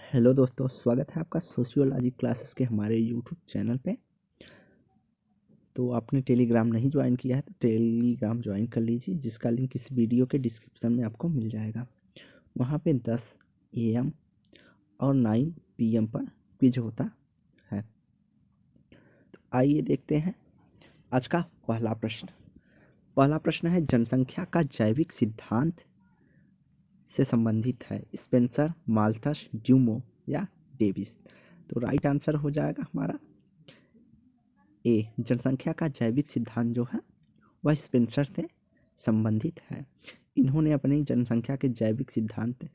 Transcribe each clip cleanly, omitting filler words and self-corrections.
Hello दोस्तों, स्वागत है आपका सोशियोलॉजी क्लासेस के हमारे यूट्यूब चैनल पे। तो आपने टेलीग्राम नहीं ज्वाइन किया है तो टेलीग्राम ज्वाइन कर लीजिए, जिसका लिंक इस वीडियो के डिस्क्रिप्शन में आपको मिल जाएगा। वहाँ पे 10 AM और 9 PM पर क्विज होता है। तो आइए देखते हैं आज का पहला प्रश्न। पहला प्रश्न है, जनसंख्या का जैविक सिद्धांत से संबंधित है स्पेंसर, माल्थस, ड्यूमो या डेविस। तो राइट आंसर हो जाएगा हमारा ए। जनसंख्या का जैविक सिद्धांत जो है वह स्पेंसर से संबंधित है। इन्होंने अपनी जनसंख्या के जैविक सिद्धांत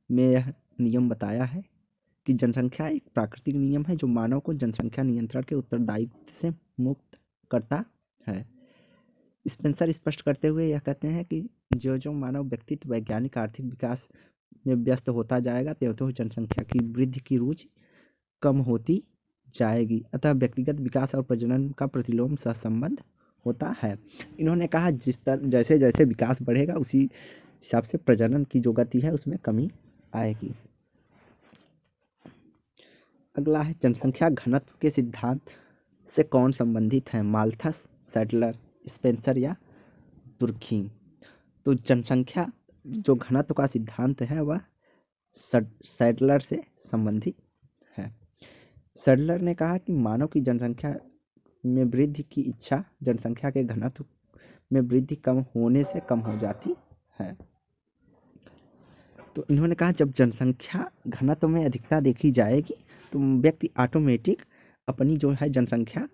में यह नियम बताया है कि जनसंख्या एक प्राकृतिक नियम है जो मानव को जनसंख्या नियंत्रण के उत्तरदायित्व से मुक्त करता है। स्पेंसर स्पष्ट करते हुए यह कहते हैं कि जो जो मानव व्यक्तित्व वैज्ञानिक आर्थिक विकास में व्यस्त होता जाएगा त्यों त्यों जनसंख्या की वृद्धि की रुचि कम होती जाएगी, अतः व्यक्तिगत विकास और प्रजनन का प्रतिलोम सहसंबंध होता है। इन्होंने कहा जैसे जैसे विकास बढ़ेगा उसी हिसाब से प्रजनन की जो गति है उसमें कमी आएगी। अगला है, जनसंख्या घनत्व के सिद्धांत से कौन संबंधित है? माल्थस, सैडलर, स्पेंसर या दुर्खीम। तो जनसंख्या जो घनत्व का सिद्धांत है वह सैडलर से संबंधित है। सैडलर ने कहा कि मानव की जनसंख्या में वृद्धि की इच्छा जनसंख्या के घनत्व में वृद्धि कम होने से कम हो जाती है। तो इन्होंने कहा जब जनसंख्या घनत्व में अधिकता देखी जाएगी तो व्यक्ति ऑटोमेटिक अपनी जो है जनसंख्या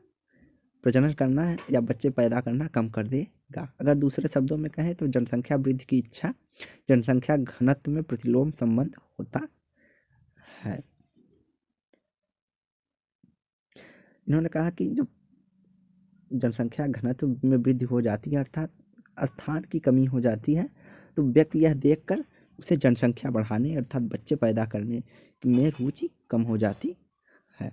प्रजनन करना है या बच्चे पैदा करना कम कर देगा। अगर दूसरे शब्दों में कहें तो जनसंख्या वृद्धि की इच्छा जनसंख्या घनत्व में प्रतिलोम संबंध होता है। इन्होंने कहा कि जब जनसंख्या घनत्व में वृद्धि हो जाती है अर्थात स्थान की कमी हो जाती है तो व्यक्ति यह देखकर उसे जनसंख्या बढ़ाने अर्थात बच्चे पैदा करने में रुचि कम हो जाती है।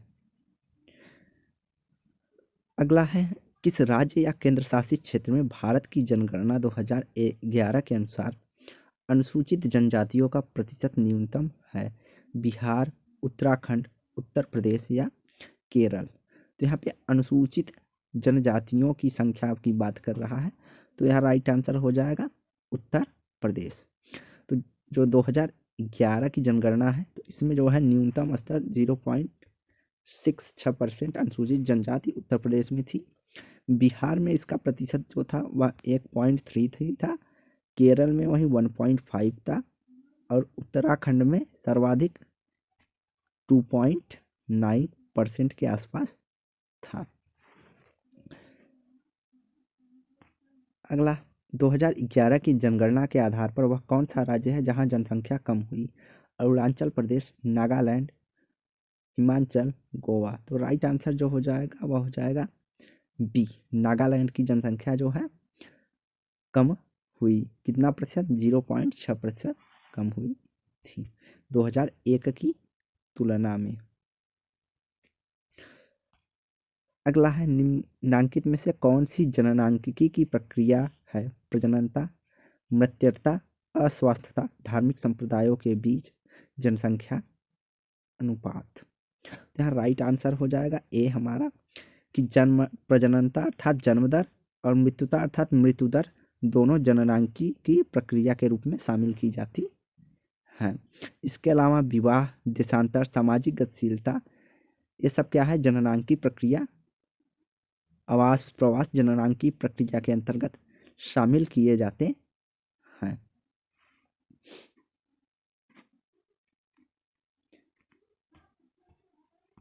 अगला है, किस राज्य या केंद्र शासित क्षेत्र में भारत की जनगणना 2011 के अनुसार अनुसूचित जनजातियों का प्रतिशत न्यूनतम है? बिहार, उत्तराखंड, उत्तर प्रदेश या केरल। तो यहाँ पे अनुसूचित जनजातियों की संख्या की बात कर रहा है तो यह राइट आंसर हो जाएगा उत्तर प्रदेश। तो जो 2011 की जनगणना है तो इसमें जो है न्यूनतम स्तर 0.66% अनुसूचित जनजाति उत्तर प्रदेश में थी। बिहार में इसका प्रतिशत जो था वह 1.33 था, केरल में वही 1.5 था और उत्तराखंड में सर्वाधिक 2.9% के आसपास था। अगला, 2011 की जनगणना के आधार पर वह कौन सा राज्य है जहां जनसंख्या कम हुई? अरुणाचल प्रदेश, नागालैंड, हिमाचल, गोवा। तो राइट आंसर जो हो जाएगा वह हो जाएगा बी। नागालैंड की जनसंख्या जो है कम हुई। कितना प्रतिशत? 0.6% कम हुई थी 2001 की तुलना में। अगला है, निम्नांकित में से कौन सी जननांकिकी की प्रक्रिया है? प्रजननता, मृत्यता, अस्वस्थता, धार्मिक संप्रदायों के बीच जनसंख्या अनुपात। तो यहाँ राइट आंसर हो जाएगा ए हमारा कि प्रजननता अर्थात जन्म दर और मृत्युता अर्थात मृत्यु दर दोनों जननांकी की प्रक्रिया के रूप में शामिल की जाती है। इसके अलावा विवाह, देशांतर, सामाजिक गतिशीलता ये सब क्या है? जननांकी प्रक्रिया, आवास प्रवास जननांकी प्रक्रिया के अंतर्गत शामिल किए जाते हैं।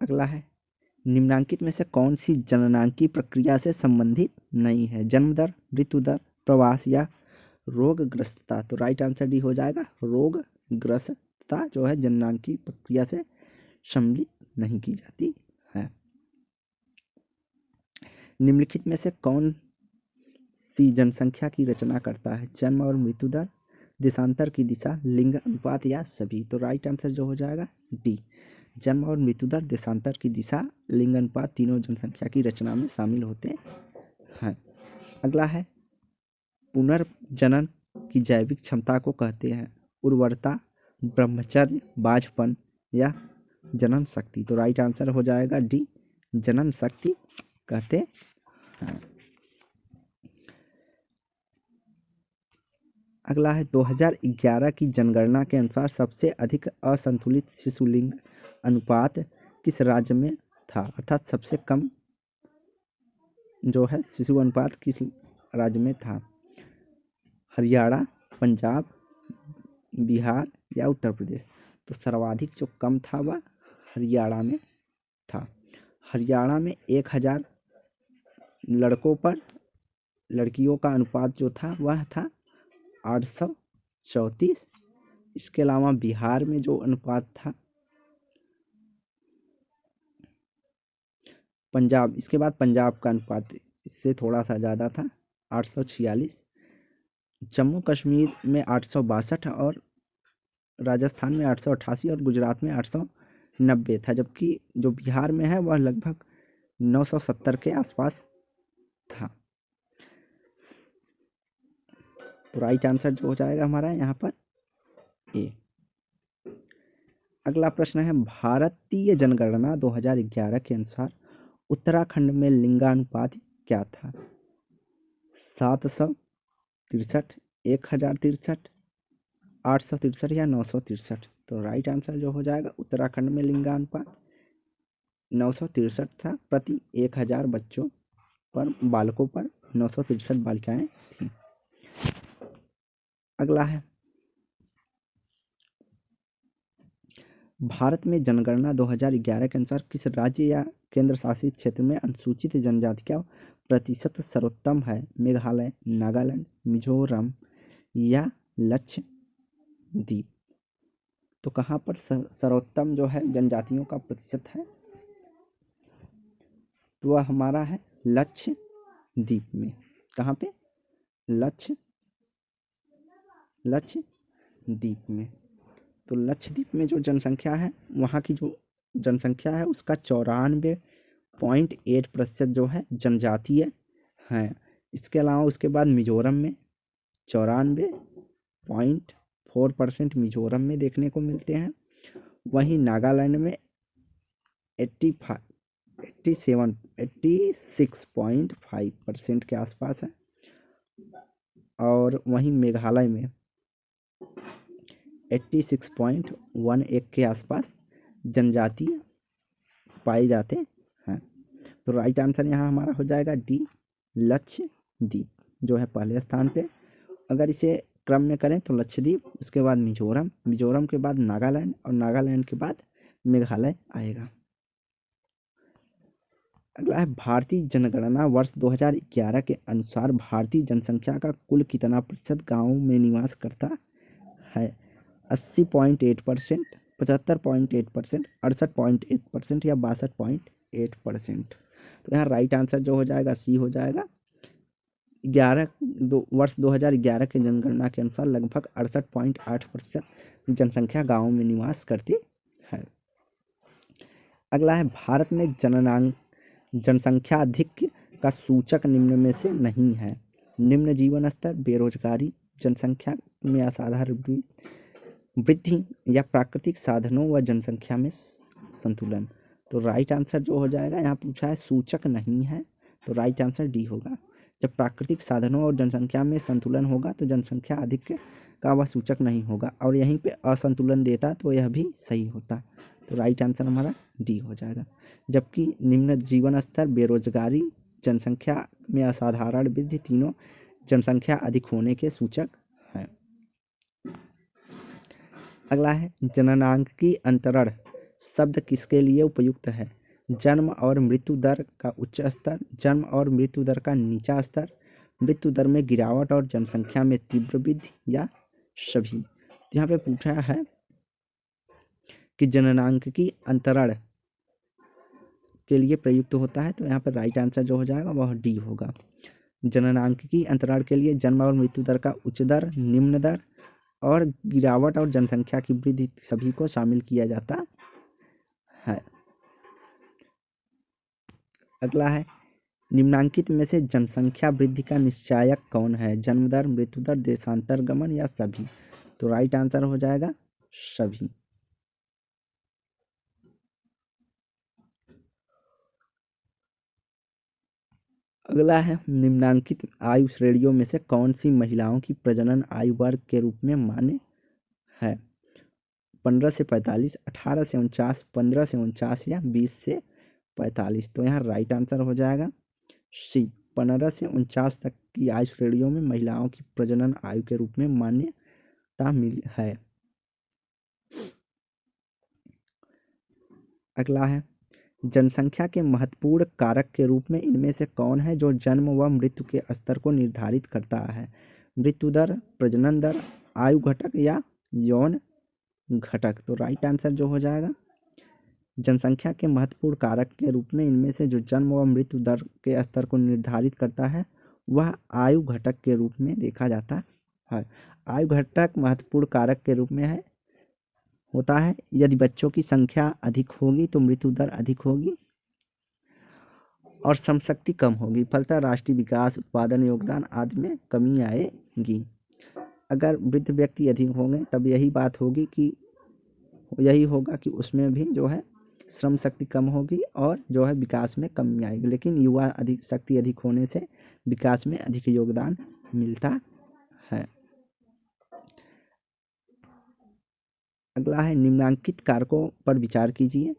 अगला है, निम्नांकित में से कौन सी जननांकी प्रक्रिया से संबंधित नहीं है? जन्म दर, मृत्यु दर, प्रवास या रोगग्रस्तता। तो राइट आंसर डी हो जाएगा रोगग्रस्तता जो है जननांकी प्रक्रिया से सम्मिलित नहीं की जाती है। निम्नलिखित में से कौन सी जनसंख्या की रचना करता है? जन्म और मृत्यु दर, देशांतर की दिशा, लिंग अनुपात या सभी। तो राइट आंसर जो हो जाएगा डी। जन्म और मृत्यु दर, देशांतर की दिशा, लिंग अनुपात तीनों जनसंख्या की रचना में शामिल होते हैं। अगला है, पुनर्जनन की जैविक क्षमता को कहते हैं? उर्वरता, ब्रह्मचर्य, बाझपन या जनन शक्ति। तो राइट आंसर हो जाएगा डी, जनन शक्ति कहते हैं। अगला है 2011 की जनगणना के अनुसार सबसे अधिक असंतुलित शिशुलिंग अनुपात किस राज्य में था, अर्थात सबसे कम जो है शिशु अनुपात किस राज्य में था, हरियाणा, पंजाब, बिहार या उत्तर प्रदेश। तो सर्वाधिक जो कम था वह हरियाणा में था। हरियाणा में 1000 लड़कों पर लड़कियों का अनुपात जो था वह था 834। इसके अलावा बिहार में जो अनुपात था, पंजाब, इसके बाद पंजाब का अनुपात इससे थोड़ा सा ज़्यादा था 846। जम्मू कश्मीर में 862 और राजस्थान में 888 और गुजरात में 890 था, जबकि जो बिहार में है वह लगभग 970 के आसपास था। तो राइट आंसर जो हो जाएगा हमारा यहाँ पर ए। अगला प्रश्न है भारतीय जनगणना 2011 के अनुसार उत्तराखंड में लिंगानुपात क्या था, 763, 1063, 863 या 963। तो राइट आंसर जो हो जाएगा उत्तराखंड में लिंगानुपात 963 था, प्रति 1000 बच्चों पर बालकों पर 963 बालिकाएं थीं। अगला है भारत में जनगणना 2011 के अनुसार किस राज्य या केंद्र शासित क्षेत्र में अनुसूचित जनजाति का प्रतिशत सर्वोत्तम है, मेघालय, नागालैंड, मिजोरम या लक्षद्वीप। तो कहाँ पर सर्वोत्तम जो है जनजातियों का प्रतिशत है, तो वह हमारा है लक्षद्वीप में। कहाँ पे, लक्षद्वीप में। तो लक्षद्वीप में जो जनसंख्या है, वहाँ की जो जनसंख्या है उसका 94.8% जो है जनजातीय हैं। इसके अलावा उसके बाद मिजोरम में 94.4% मिजोरम में देखने को मिलते हैं। वहीं नागालैंड में 86.5% के आसपास है। और वहीं मेघालय में 86.18 के आसपास जनजातीय पाए जाते हैं। तो राइट आंसर यहाँ हमारा हो जाएगा डी, लक्षद्वीप जो है पहले स्थान पे। अगर इसे क्रम में करें तो लक्षद्वीप, उसके बाद मिजोरम, मिजोरम के बाद नागालैंड और नागालैंड के बाद मेघालय आएगा। अगला है भारतीय जनगणना वर्ष 2011 के अनुसार भारतीय जनसंख्या का कुल कितना प्रतिशत गाँवों में निवास करता है, 80.8%, 75.8%, 68.8% या 62.8%। तो यहाँ राइट आंसर जो हो जाएगा सी हो जाएगा। वर्ष 2011 के जनगणना के अनुसार लगभग 68.8% जनसंख्या गाँवों में निवास करती है। अगला है भारत में जनसंख्या अधिक का सूचक निम्न में से नहीं है, निम्न जीवन स्तर, बेरोजगारी, जनसंख्या में असाधारण वृद्धि या प्राकृतिक साधनों व जनसंख्या में संतुलन। तो राइट आंसर जो हो जाएगा, यहाँ पूछा है सूचक नहीं है, तो राइट आंसर डी होगा। जब प्राकृतिक साधनों और जनसंख्या में संतुलन होगा तो जनसंख्या अधिक का वह सूचक नहीं होगा, और यहीं पे असंतुलन देता तो यह भी सही होता। तो राइट आंसर हमारा डी हो जाएगा। जबकि निम्न जीवन स्तर, बेरोजगारी, जनसंख्या में असाधारण वृद्धि तीनों जनसंख्या अधिक होने के सूचक हैं। अगला है जननांकी अंतरण शब्द किसके लिए उपयुक्त है, जन्म और मृत्यु दर का उच्च स्तर, जन्म और मृत्यु दर का नीचा स्तर, मृत्यु दर में गिरावट और जनसंख्या में तीव्र वृद्धि या सभी। तो यहाँ पे पूछा है कि जननांकी अंतरण के लिए प्रयुक्त होता है, तो यहाँ पर राइट आंसर जो हो जाएगा वह डी होगा। जननांकी अंतरण के लिए जन्म और मृत्यु दर का उच्च दर, निम्न दर और गिरावट और जनसंख्या की वृद्धि सभी को शामिल किया जाता है। अगला है निम्नांकित में से जनसंख्या वृद्धि का निश्चायक कौन है, जन्म दर, मृत्यु दर, देशांतरगमन या सभी। तो राइट आंसर हो जाएगा सभी। अगला है निम्नांकित आयु श्रेणियों में से कौन सी महिलाओं की प्रजनन आयु वर्ग के रूप में मान्य है? 15 से 45, 18 से 49, 15 से 49 या 20 से 45। तो यहाँ राइट आंसर हो जाएगा सी, 15 से 49 तक की आयु श्रेणियों में महिलाओं की प्रजनन आयु के रूप में मान्यता मिली है। अगला है जनसंख्या के महत्वपूर्ण कारक के रूप में इनमें से कौन है जो जन्म व मृत्यु के स्तर को निर्धारित करता है? मृत्यु दर, प्रजनन दर, आयु घटक या यौन घटक। तो राइट आंसर जो हो जाएगा जनसंख्या के महत्वपूर्ण कारक के रूप में इनमें से जो जन्म व मृत्यु दर के स्तर को निर्धारित करता है वह आयु घटक के रूप में देखा जाता है। आयु घटक महत्वपूर्ण कारक के रूप में होता है यदि बच्चों की संख्या अधिक होगी तो मृत्यु दर अधिक होगी और श्रमशक्ति कम होगी, फलतः राष्ट्रीय विकास, उत्पादन, योगदान आदि में कमी आएगी। अगर वृद्ध व्यक्ति अधिक होंगे तब यही होगा कि उसमें भी जो है श्रम शक्ति कम होगी और जो है विकास में कमी आएगी, लेकिन युवा शक्ति अधिक होने से विकास में अधिक योगदान मिलता है। अगला है निम्नांकित कारकों पर विचार कीजिए।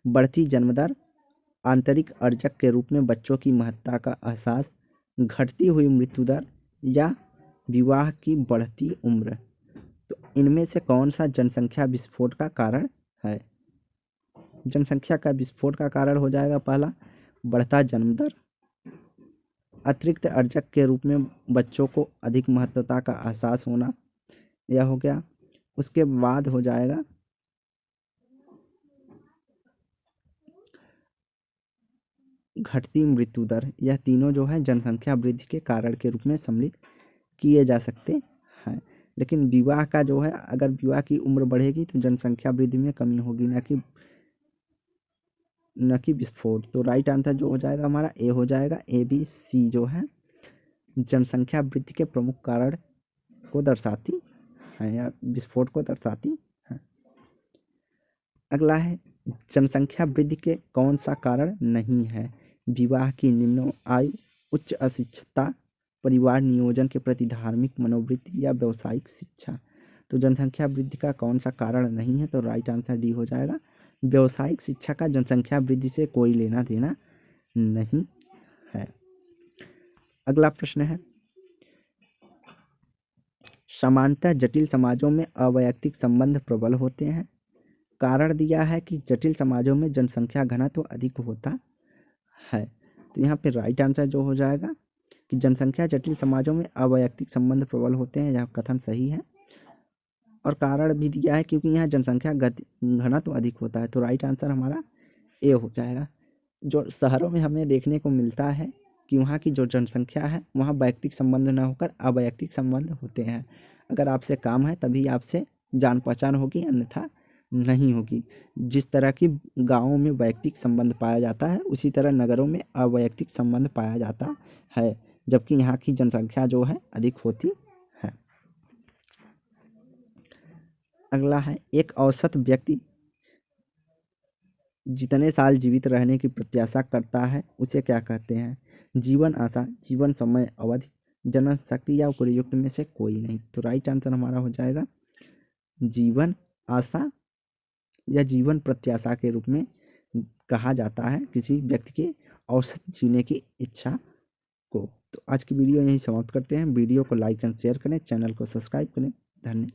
बढ़ती जन्म दर, आंतरिक अर्जक के रूप में बच्चों की महत्ता का एहसास, घटती हुई मृत्यु दर या विवाह की बढ़ती उम्र। तो इनमें से कौन सा जनसंख्या विस्फोट का कारण है? जनसंख्या का विस्फोट का कारण हो जाएगा पहला बढ़ता जन्म दर, अतिरिक्त अर्जक के रूप में बच्चों को अधिक महत्वता का एहसास होना, यह हो गया। उसके बाद हो जाएगा घटती मृत्यु दर। यह तीनों जो है जनसंख्या वृद्धि के कारण के रूप में सम्मिलित किए जा सकते हैं, लेकिन विवाह का जो है अगर विवाह की उम्र बढ़ेगी तो जनसंख्या वृद्धि में कमी होगी, न कि विस्फोट। तो राइट आंसर जो हो जाएगा हमारा ए हो जाएगा, ए बी सी जो है जनसंख्या वृद्धि के प्रमुख कारण को दर्शाती है या विस्फोट को दर्शाती है। अगला है जनसंख्या वृद्धि के कौन सा कारण नहीं है? विवाह की निम्न आयु, उच्च अशिक्षितता, परिवार नियोजन के प्रति धार्मिक मनोवृत्ति या व्यावसायिक शिक्षा। तो जनसंख्या वृद्धि का कौन सा कारण नहीं है? तो राइट आंसर डी हो जाएगा, व्यावसायिक शिक्षा का जनसंख्या वृद्धि से कोई लेना देना नहीं है। अगला प्रश्न है सामान्यतः जटिल समाजों में अवैयक्तिक संबंध प्रबल होते हैं। कारण दिया है कि जटिल समाजों में जनसंख्या घनत्व अधिक होता है। तो यहाँ पे राइट आंसर जो हो जाएगा कि जनसंख्या जटिल समाजों में अवैयक्तिक संबंध प्रबल होते हैं, यह कथन सही है। और कारण भी दिया है क्योंकि यहाँ जनसंख्या घनत्व अधिक होता है। तो राइट आंसर हमारा ए हो जाएगा। जो शहरों में हमें देखने को मिलता है कि वहाँ की जो जनसंख्या है वहाँ वैयक्तिक संबंध न होकर अवैयक्तिक संबंध होते हैं। अगर आपसे काम है तभी आपसे जान पहचान होगी, अन्यथा नहीं होगी। जिस तरह की गाँवों में वैयक्तिक संबंध पाया जाता है उसी तरह नगरों में अवैयक्तिक संबंध पाया जाता है, जबकि यहाँ की जनसंख्या जो है अधिक होती है। अगला है एक औसत व्यक्ति जितने साल जीवित रहने की प्रत्याशा करता है उसे क्या कहते हैं? जीवन आशा, जीवन समय अवधि, जनशक्ति या उपयुक्त में से कोई नहीं। तो राइट आंसर हमारा हो जाएगा जीवन आशा या जीवन प्रत्याशा के रूप में कहा जाता है किसी व्यक्ति के औसत जीने की इच्छा को। तो आज की वीडियो यहीं समाप्त करते हैं। वीडियो को लाइक एंड शेयर करें, चैनल को सब्सक्राइब करें। धन्यवाद।